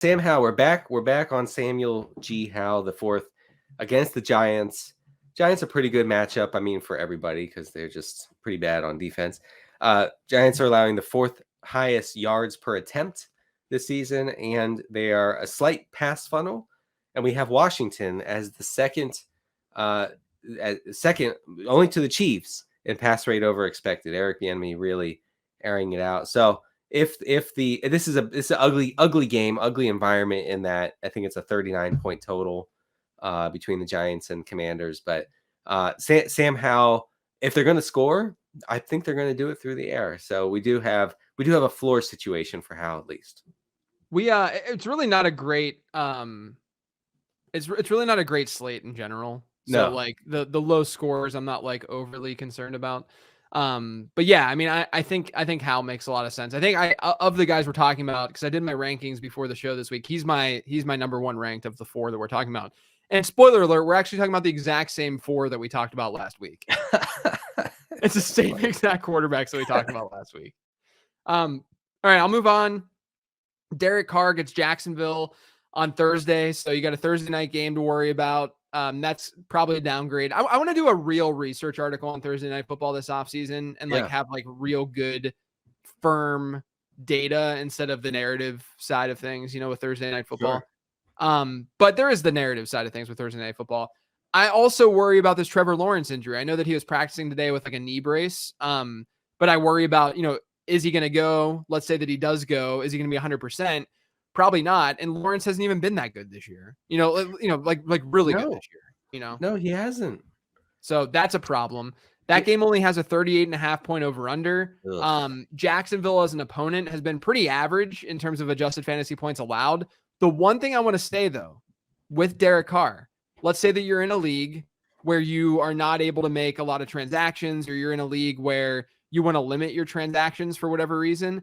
Sam Howell, we're back. We're back on Samuel G. Howell the fourth against the Giants. Giants are pretty good matchup. I mean, for everybody because they're just pretty bad on defense. Giants are allowing the fourth highest yards per attempt this season, and they are a slight pass funnel. And we have Washington as the second only to the Chiefs in pass rate over expected. Eric Bieniemy really airing it out. So if this is an ugly game, ugly environment in that I think it's a 39-point total between the Giants and Commanders. But Sam Howell, if they're going to score, I think they're going to do it through the air. So we do have a floor situation for Howell at least. It's really not a great it's really not a great slate in general. So No. like the low scores, I'm not like overly concerned about. But yeah, I mean, I think Hal makes a lot of sense. I think of the guys we're talking about, because I did my rankings before the show this week. He's my number one ranked of the four that we're talking about. And spoiler alert, we're actually talking about the exact same four that we talked about last week. It's the same exact quarterbacks that we talked about last week. All right, I'll move on. Derek Carr gets Jacksonville on Thursday, so you got a Thursday night game to worry about. That's probably a downgrade. I want to do a real research article on Thursday Night Football this offseason and have like real good, firm data instead of the narrative side of things, with Thursday Night Football. Sure. But there is the narrative side of things with Thursday Night Football. I also worry about this Trevor Lawrence injury. I know that he was practicing today with like a knee brace, but I worry about, is he going to go? Let's say that he does go. Is he going to be 100%? Probably not. And Lawrence hasn't even been that good this year. Like really good this year. No, he hasn't. So that's a problem. That game only has a 38.5 point over under. Jacksonville as an opponent has been pretty average in terms of adjusted fantasy points allowed. The one thing I want to say though, with Derek Carr, let's say that you're in a league where you are not able to make a lot of transactions, or you're in a league where you want to limit your transactions for whatever reason.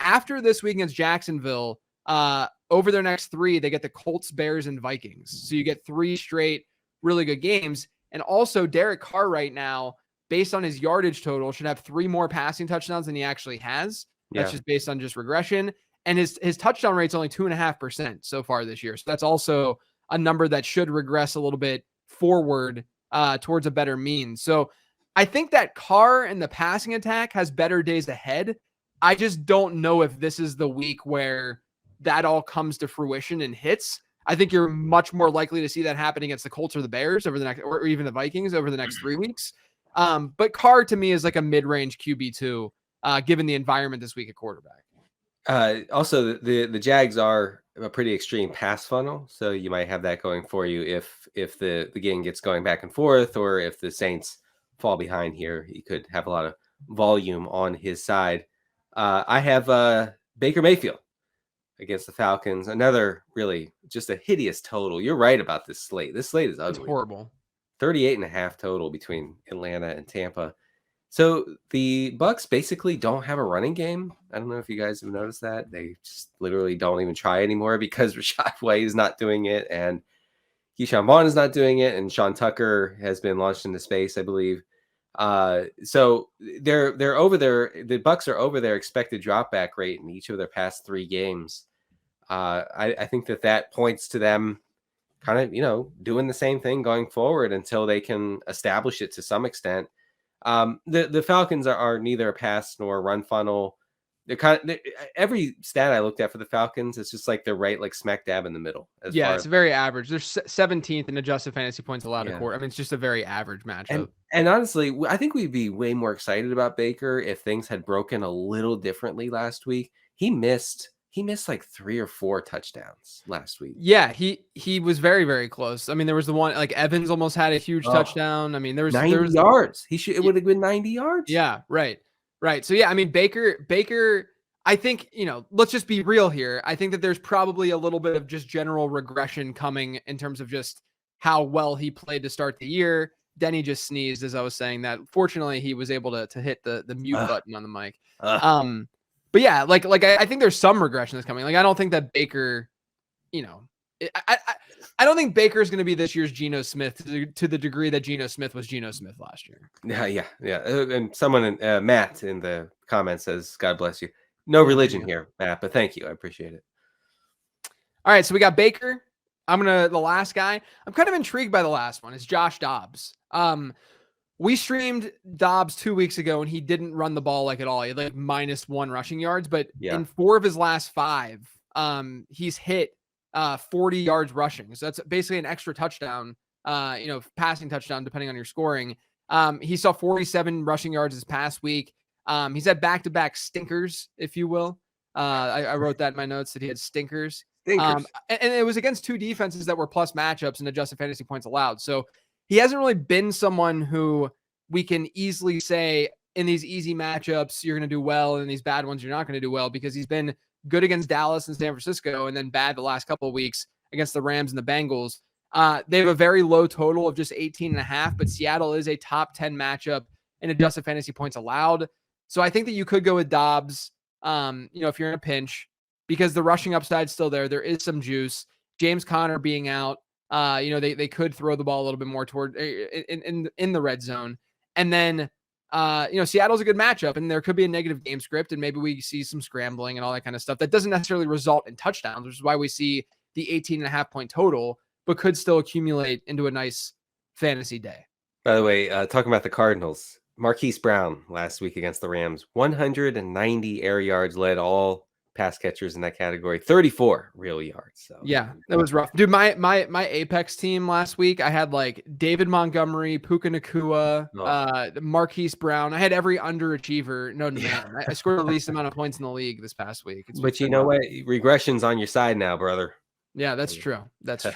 After this week against Jacksonville, over their next three, they get the Colts, Bears, and Vikings. So you get 3 straight really good games. And also Derek Carr right now, based on his yardage total, should have 3 more passing touchdowns than he actually has. That's just based on just regression. And his touchdown rate's only 2.5% so far this year. So that's also a number that should regress a little bit forward towards a better mean. So I think that Carr and the passing attack has better days ahead. I just don't know if this is the week where that all comes to fruition and hits. I think you're much more likely to see that happen against the Colts or the Bears over the next, or even the Vikings over the next 3 weeks. But Carr to me is like a mid-range QB2, given the environment this week at quarterback. Also, the Jags are a pretty extreme pass funnel, so you might have that going for you if the game gets going back and forth, or if the Saints fall behind here, he could have a lot of volume on his side. I have Baker Mayfield against the Falcons. Another really just a hideous total. You're right about this slate. This slate is ugly. It's horrible. 38.5 total between Atlanta and Tampa. So the Bucks basically don't have a running game. I don't know if you guys have noticed that. They just literally don't even try anymore because Rashad White is not doing it, and Keyshawn Vaughn is not doing it, and Sean Tucker has been launched into space, I believe. So they're over there. The Bucks are over their expected drop back rate in each of their past 3 games. I think that points to them kind of, doing the same thing going forward until they can establish it to some extent. The Falcons are neither a pass nor a run funnel. Every stat I looked at for the Falcons, it's just like they're right, like smack dab in the middle. It's very average. They're 17th in adjusted fantasy points allowed a quarter. I mean, it's just a very average matchup. And honestly, I think we'd be way more excited about Baker if things had broken a little differently last week. He missed like 3 or 4 touchdowns last week. Yeah, he was very, very close. I mean, there was the one, like Evans almost had a huge touchdown. I mean, there was 90 yards. It would have been 90 yards. Yeah, right. So yeah, I mean, Baker, I think, let's just be real here. I think that there's probably a little bit of just general regression coming in terms of just how well he played to start the year. Denny just sneezed as I was saying that. Fortunately, he was able to hit the mute button on the mic. But yeah, like I think there's some regression that's coming. Like I don't think that Baker, I don't think Baker is going to be this year's Geno Smith to the degree that Geno Smith was Geno Smith last year. Yeah. And someone, Matt, in the comments says, "God bless you." No religion here, Matt, but thank you. I appreciate it. All right, so we got Baker. The last guy. I'm kind of intrigued by the last one. It's Josh Dobbs. We streamed Dobbs 2 weeks ago and he didn't run the ball like at all. He had like -1 rushing yards, but in 4 of his last 5, he's hit 40 yards rushing. So that's basically an extra touchdown, passing touchdown, depending on your scoring. He saw 47 rushing yards this past week. He's had back-to-back stinkers, if you will. I wrote that in my notes that he had stinkers. And it was against 2 defenses that were plus matchups and adjusted fantasy points allowed. So he hasn't really been someone who we can easily say in these easy matchups, you're going to do well. And in these bad ones, you're not going to do well, because he's been good against Dallas and San Francisco and then bad the last couple of weeks against the Rams and the Bengals. They have a very low total of just 18.5, but Seattle is a top 10 matchup in adjusted fantasy points allowed. So I think that you could go with Dobbs, if you're in a pinch, because the rushing upside is still there. There is some juice. James Conner being out, they could throw the ball a little bit more toward in the red zone. And then, Seattle's a good matchup, and there could be a negative game script, and maybe we see some scrambling and all that kind of stuff. That doesn't necessarily result in touchdowns, which is why we see the 18.5 point total, but could still accumulate into a nice fantasy day. By the way, talking about the Cardinals, Marquise Brown last week against the Rams, 190 air yards, led all pass catchers in that category, 34 real yards. So yeah, that was rough, dude. My Apex team last week, I had like David Montgomery, Puka Nacua, Marquise Brown. I had every underachiever known to man. I scored the least amount of points in the league this past week. But you know what? Regression's on your side now, brother. Yeah, that's true. That's true.